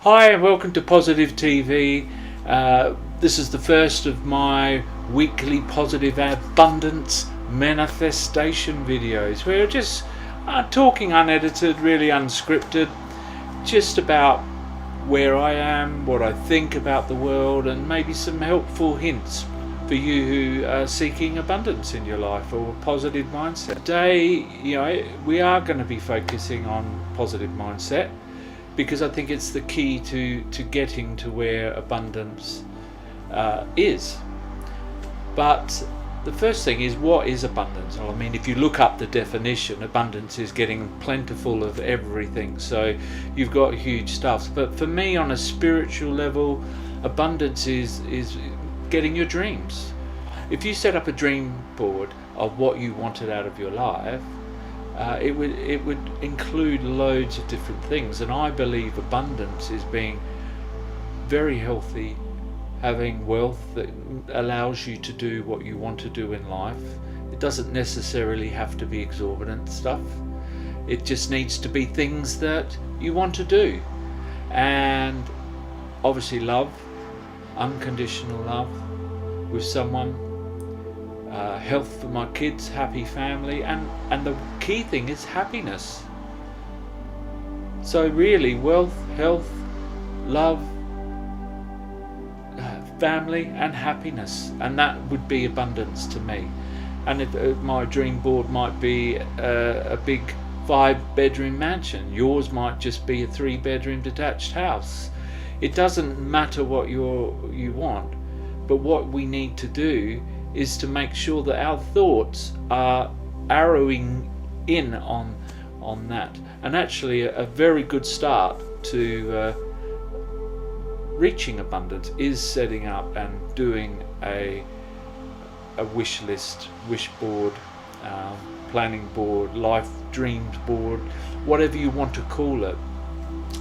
Hi and welcome to Positive TV. This is the first of my weekly positive abundance manifestation videos. We're just talking unedited, really unscripted, just about where I am, what I think about the world, and maybe some helpful hints for you who are seeking abundance in your life or a positive mindset. Today, we are going to be focusing on positive mindset, because I think it's the key to getting to where abundance is. But the first thing is, what is abundance? Well, I mean, if you look up the definition, abundance is getting plentiful of everything. So you've got huge stuff. But for me, on a spiritual level, abundance is getting your dreams. If you set up a dream board of what you wanted out of your life, it would include loads of different things, and I believe abundance is being very healthy, having wealth that allows you to do what you want to do in life. It doesn't necessarily have to be exorbitant stuff. It just needs to be things that you want to do, and obviously love, unconditional love with someone. Health for my kids, happy family, and the key thing is happiness. So really, wealth, health, love, family and happiness, and that would be abundance to me. And if my dream board might be a big 5-bedroom mansion, yours might just be a 3-bedroom detached house. It doesn't matter what you want, but what we need to do is to make sure that our thoughts are arrowing in on that. And actually a very good start to reaching abundance is setting up and doing a wish list, wish board, planning board, life dreams board, whatever you want to call it,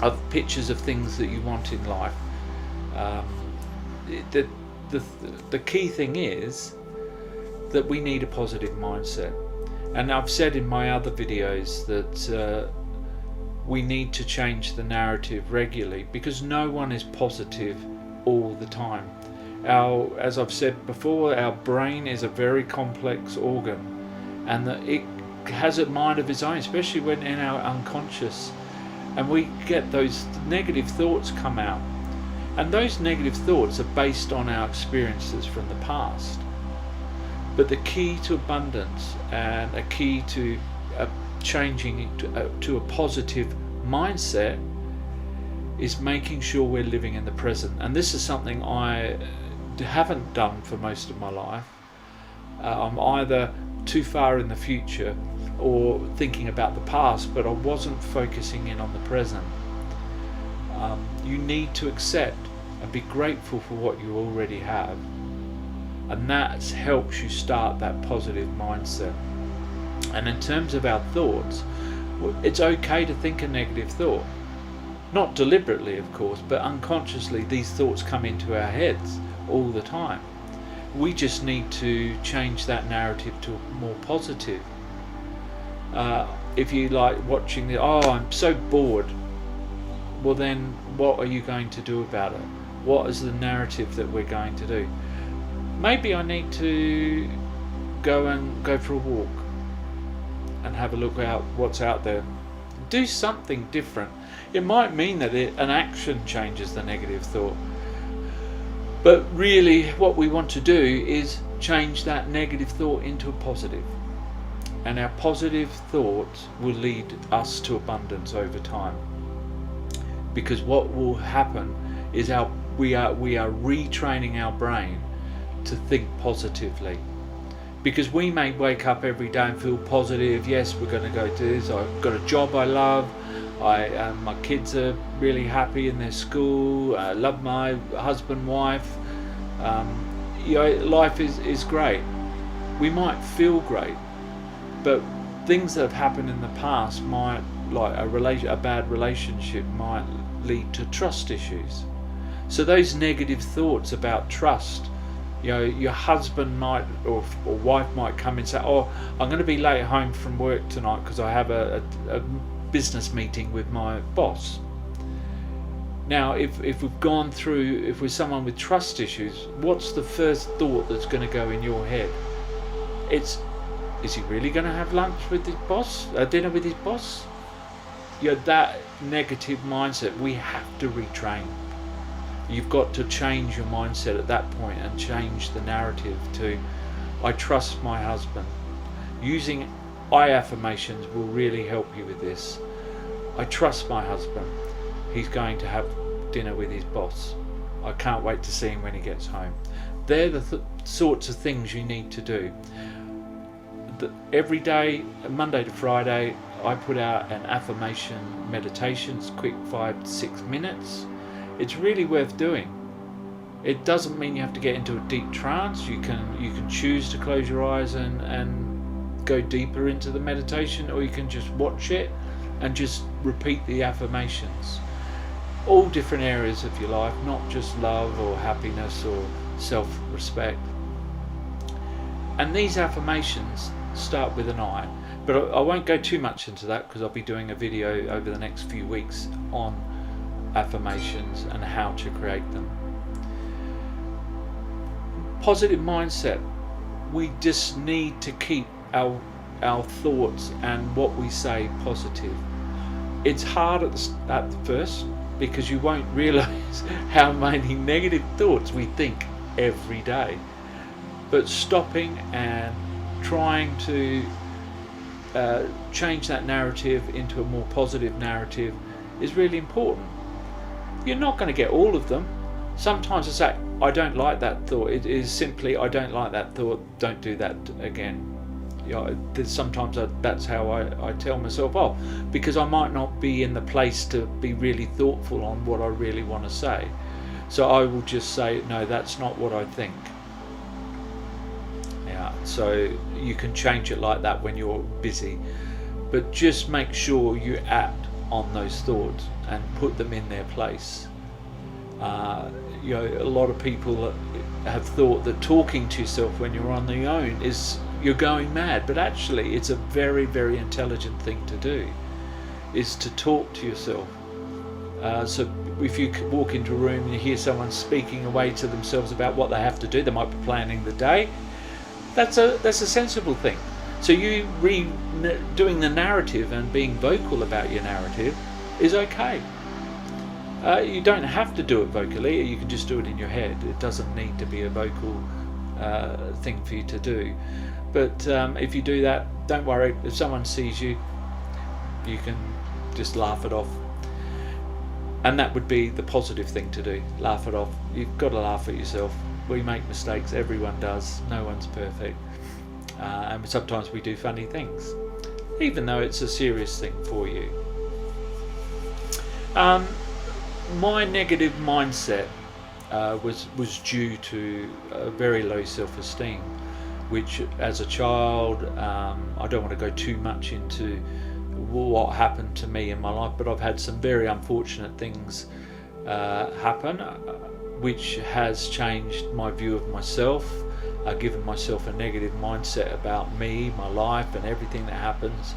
of pictures of things that you want in life. The key thing is that we need a positive mindset, and I've said in my other videos that we need to change the narrative regularly, because no one is positive all the time. As I've said before, our brain is a very complex organ, and that it has a mind of its own, especially when in our unconscious, and we get those negative thoughts come out, and those negative thoughts are based on our experiences from the past. But the key to abundance and a key to changing to a positive mindset is making sure we're living in the present. And this is something I haven't done for most of my life. I'm either too far in the future or thinking about the past, but I wasn't focusing in on the present. You need to accept and be grateful for what you already have, and that helps you start that positive mindset. And in terms of our thoughts, it's okay to think a negative thought, not deliberately of course, but unconsciously these thoughts come into our heads all the time. We just need to change that narrative to more positive. If you like watching I'm so bored, well then what are you going to do about it? What is the narrative that we're going to do? Maybe I need to go for a walk and have a look out what's out there. Do something different. It might mean that an action changes the negative thought, but really what we want to do is change that negative thought into a positive, and our positive thoughts will lead us to abundance over time. Because what will happen is we are retraining our brain to think positively, because we may wake up every day and feel positive. Yes, we're going to go do this, I've got a job I love, my kids are really happy in their school, I love my husband, wife, life is great. We might feel great, but things that have happened in the past might, like a bad relationship, might lead to trust issues. So those negative thoughts about trust, your husband might or wife might come and say, I'm going to be late home from work tonight because I have a business meeting with my boss. Now, if we've gone through, if we're someone with trust issues, what's the first thought that's going to go in your head? Is he really going to have lunch with his boss, dinner with his boss? That negative mindset, we have to retrain. You've got to change your mindset at that point and change the narrative to, I trust my husband. Using I affirmations will really help you with this. I trust my husband. He's going to have dinner with his boss. I can't wait to see him when he gets home. They're the sorts of things you need to do. Every day, Monday to Friday, I put out an affirmation meditation. It's quick, 5 to 6 minutes. It's really worth doing. It doesn't mean you have to get into a deep trance. You can choose to close your eyes and go deeper into the meditation, or you can just watch it and just repeat the affirmations. All different areas of your life, not just love or happiness or self-respect. And these affirmations start with an I, but I won't go too much into that because I'll be doing a video over the next few weeks on affirmations and how to create them. Positive mindset. We just need to keep our thoughts and what we say positive. It's hard at first because you won't realize how many negative thoughts we think every day. But stopping and trying to change that narrative into a more positive narrative is really important. You're not going to get all of them. Sometimes I say, I don't like that thought. It is simply, I don't like that thought, don't do that again. Sometimes that's how I tell myself off, because I might not be in the place to be really thoughtful on what I really want to say. So I will just say, no, that's not what I think. So you can change it like that when you're busy, but just make sure you act on those thoughts and put them in their place. A lot of people have thought that talking to yourself when you're on your own is you're going mad, but actually it's a very, very intelligent thing to do, is to talk to yourself. So if you walk into a room and you hear someone speaking away to themselves about what they have to do, they might be planning the day. That's a sensible thing. So you doing the narrative and being vocal about your narrative is okay. You don't have to do it vocally. You can just do it in your head. It doesn't need to be a vocal thing for you to do. But if you do that, don't worry. If someone sees you, you can just laugh it off. And that would be the positive thing to do. Laugh it off. You've got to laugh at yourself. We make mistakes. Everyone does. No one's perfect. And sometimes we do funny things, even though it's a serious thing for you. My negative mindset was due to a very low self-esteem, which as a child, I don't want to go too much into what happened to me in my life, but I've had some very unfortunate things happen, which has changed my view of myself, given myself a negative mindset about me, my life and everything that happens.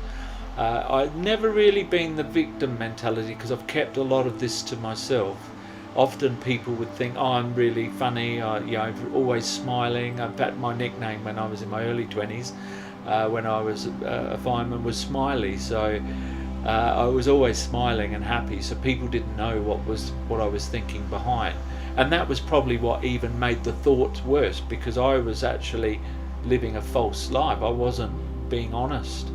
I've never really been the victim mentality because I've kept a lot of this to myself. Often people would think, oh, I'm really funny, I'm always smiling. In fact, my nickname when I was in my early 20s, when I was a fireman, was Smiley. So I was always smiling and happy, so people didn't know what I was thinking behind. And that was probably what even made the thoughts worse, because I was actually living a false life. I wasn't being honest.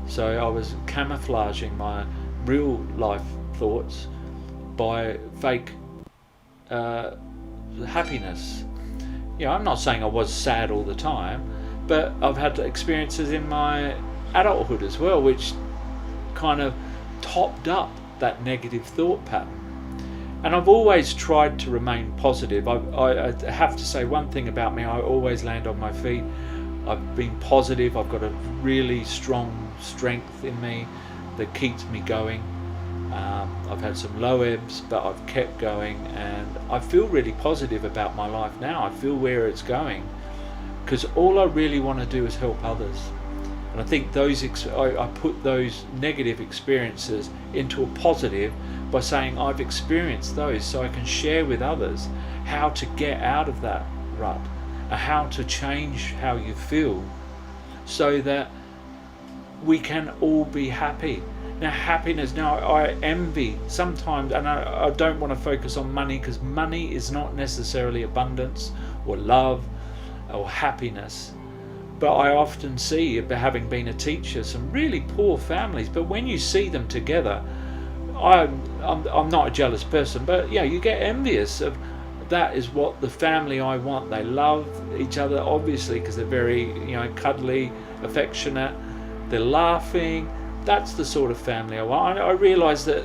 So I was camouflaging my real life thoughts by fake happiness. I'm not saying I was sad all the time, but I've had experiences in my adulthood as well, which kind of topped up that negative thought pattern. And I've always tried to remain positive. I have to say one thing about me, I always land on my feet. I've been positive. I've got a really strong strength in me that keeps me going. I've had some low ebbs, but I've kept going, and I feel really positive about my life now. I feel where it's going, because all I really want to do is help others. And I think I put those negative experiences into a positive by saying I've experienced those, so I can share with others how to get out of that rut, and how to change how you feel, so that we can all be happy. Now, happiness, now I envy sometimes, and I don't want to focus on money, because money is not necessarily abundance or love or happiness. But I often see, having been a teacher, some really poor families, but when you see them together, I'm not a jealous person, but yeah, you get envious of that. Is what the family I want. They love each other, obviously, because they're very, cuddly, affectionate, they're laughing. That's the sort of family I want. I realise that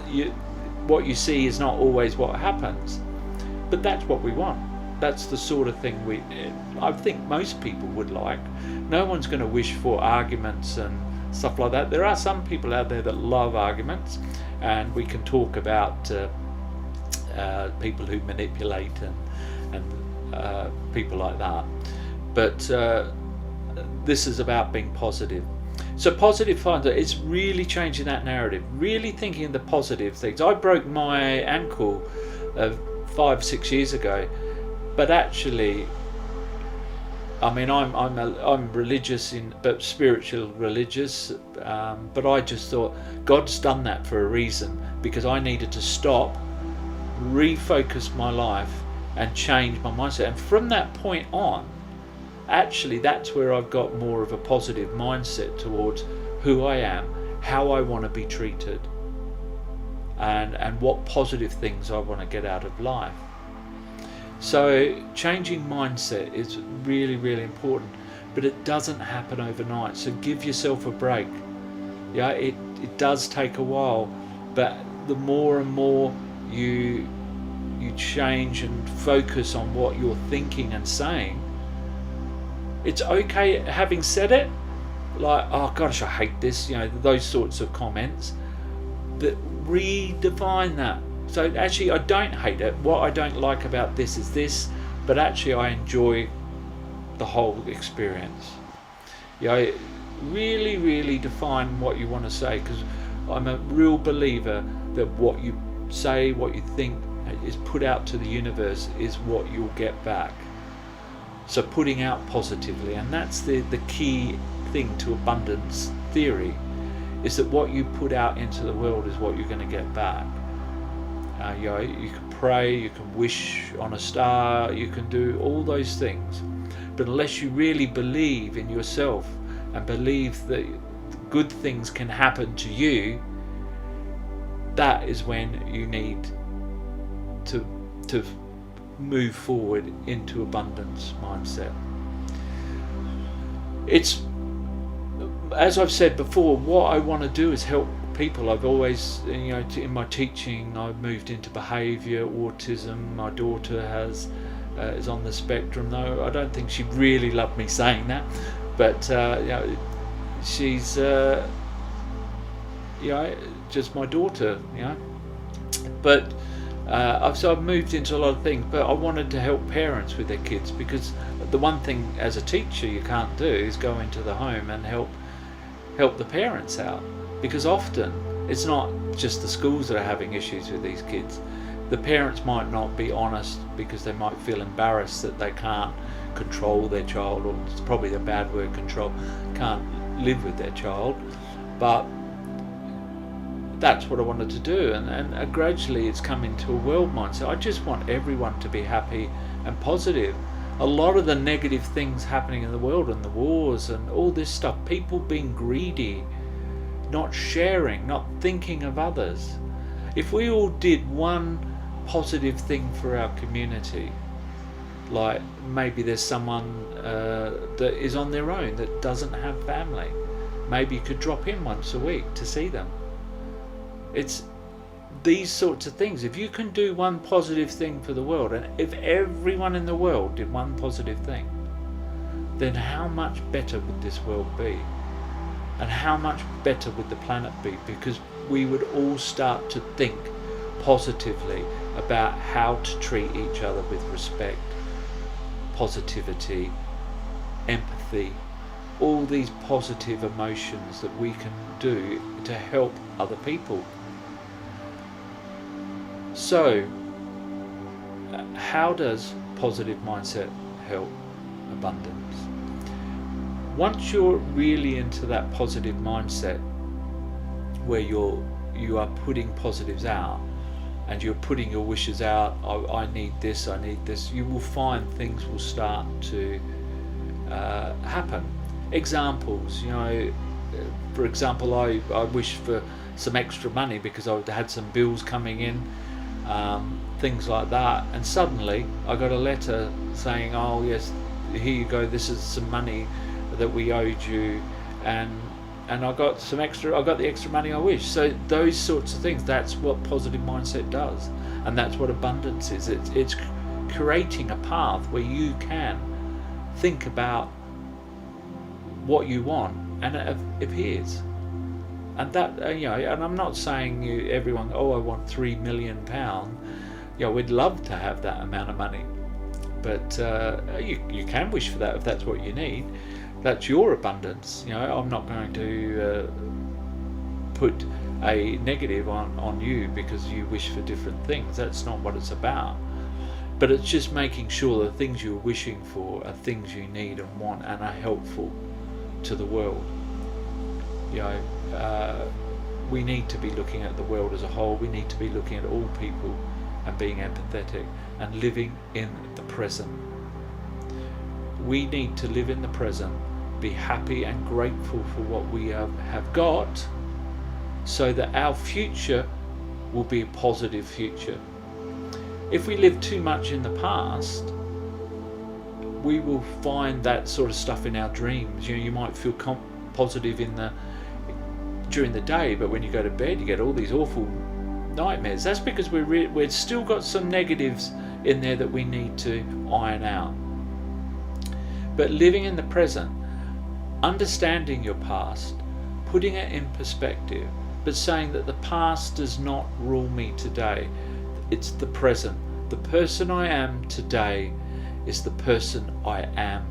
what you see is not always what happens, but that's what we want. That's the sort of thing I think most people would like. No one's going to wish for arguments and stuff like that. There are some people out there that love arguments, and we can talk about people who manipulate and people like that. But this is about being positive. So positive finder, it's really changing that narrative, really thinking of the positive things. I broke my ankle 5-6 years ago, but actually, I mean, I'm religious, but spiritual religious, but I just thought God's done that for a reason, because I needed to stop, refocus my life, and change my mindset. And from that point on, actually, that's where I've got more of a positive mindset towards who I am, how I want to be treated, and what positive things I want to get out of life. So changing mindset is really, really important, but it doesn't happen overnight. So give yourself a break. Yeah, it does take a while, but the more and more you change and focus on what you're thinking and saying, it's okay having said it, like, oh gosh, I hate this, those sorts of comments, but redefine that. So actually, I don't hate it. What I don't like about this is this, but actually I enjoy the whole experience. Really, really define what you want to say, because I'm a real believer that what you say, what you think is put out to the universe is what you'll get back. So putting out positively, and that's the key thing to abundance theory, is that what you put out into the world is what you're going to get back. You can pray, you can wish on a star, you can do all those things, but unless you really believe in yourself and believe that good things can happen to you, that is when you need to move forward into abundance mindset. It's, as I've said before, what I want to do is help people. I've always, in my teaching, I've moved into behaviour, autism. My daughter is on the spectrum, though I don't think she'd really love me saying that, but she's just my daughter, but so I've moved into a lot of things, but I wanted to help parents with their kids, because the one thing as a teacher you can't do is go into the home and help the parents out, because often it's not just the schools that are having issues with these kids. The parents might not be honest because they might feel embarrassed that they can't control their child, or it's probably a bad word, control, can't live with their child, but that's what I wanted to do, and gradually it's come into a world mindset. I just want everyone to be happy and positive. A lot of the negative things happening in the world, and the wars and all this stuff, people being greedy, not sharing, not thinking of others. If we all did one positive thing for our community, like maybe there's someone that is on their own that doesn't have family, maybe you could drop in once a week to see them. It's these sorts of things. If you can do one positive thing for the world, and if everyone in the world did one positive thing, then how much better would this world be? And how much better would the planet be? Because we would all start to think positively about how to treat each other with respect, positivity, empathy, all these positive emotions that we can do to help other people. So, how does positive mindset help abundance? Once you're really into that positive mindset, where you are putting positives out, and you're putting your wishes out, I need this, I need this, you will find things will start to happen. Examples, for example, I wished for some extra money because I had some bills coming in, things like that, and suddenly I got a letter saying, oh yes, here you go, this is some money that we owed you, and I got the extra money I wish. So those sorts of things, that's what positive mindset does, and that's what abundance is. It's creating a path where you can think about what you want and it appears. And that, and I'm not saying everyone, I want £3 million. We'd love to have that amount of money, but you can wish for that if that's what you need. That's your abundance. I'm not going to put a negative on you because you wish for different things. That's not what it's about. But it's just making sure the things you're wishing for are things you need and want and are helpful to the world. We need to be looking at the world as a whole. We need to be looking at all people and being empathetic and living in the present. We need to live in the present, be happy and grateful for what we have got, so that our future will be a positive future. If we live too much in the past, we will find that sort of stuff in our dreams. You might feel positive during the day, but when you go to bed you get all these awful nightmares. That's because we've still got some negatives in there that we need to iron out. But living in the present, understanding your past, putting it in perspective, but saying that the past does not rule me today. It's the present. The person I am today is the person I am,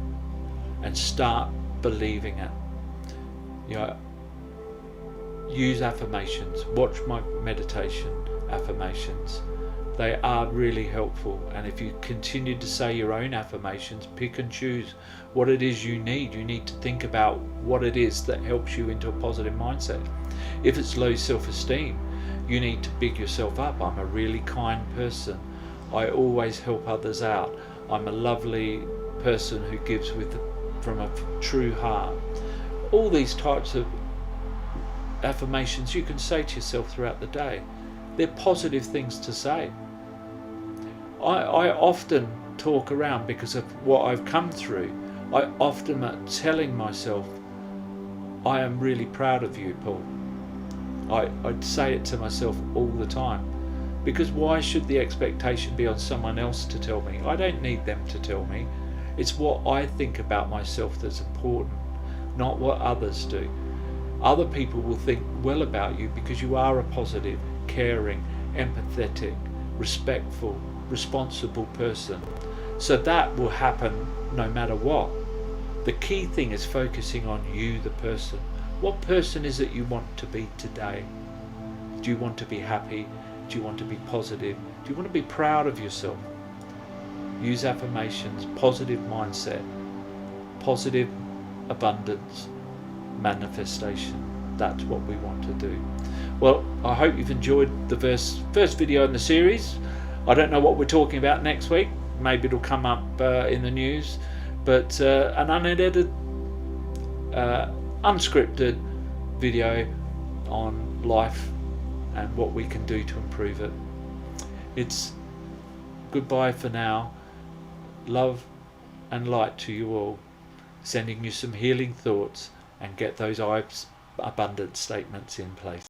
and start believing it. Use affirmations. Watch my meditation affirmations. They are really helpful, and if you continue to say your own affirmations, pick and choose what it is you need. You need to think about what it is that helps you into a positive mindset. If it's low self-esteem, you need to big yourself up. I'm a really kind person. I always help others out. I'm a lovely person who gives from a true heart. All these types of affirmations you can say to yourself throughout the day. They're positive things to say. I often talk around because of what I've come through. I often am telling myself, I am really proud of you, Paul. I'd say it to myself all the time, because why should the expectation be on someone else to tell me? I don't need them to tell me. It's what I think about myself that's important, not what others do. Other people will think well about you because you are a positive, caring, empathetic, respectful, responsible person. So that will happen no matter what. The key thing is focusing on you, the person. What person is it you want to be today? Do you want to be happy? Do you want to be positive? Do you want to be proud of yourself? Use affirmations, positive mindset, positive abundance, manifestation. That's what we want to do. Well, I hope you've enjoyed the first video in the series. I don't know what we're talking about next week. Maybe it'll come up in the news. But an unedited, unscripted video on life and what we can do to improve it. It's goodbye for now. Love and light to you all. Sending you some healing thoughts, and get those abundant statements in place.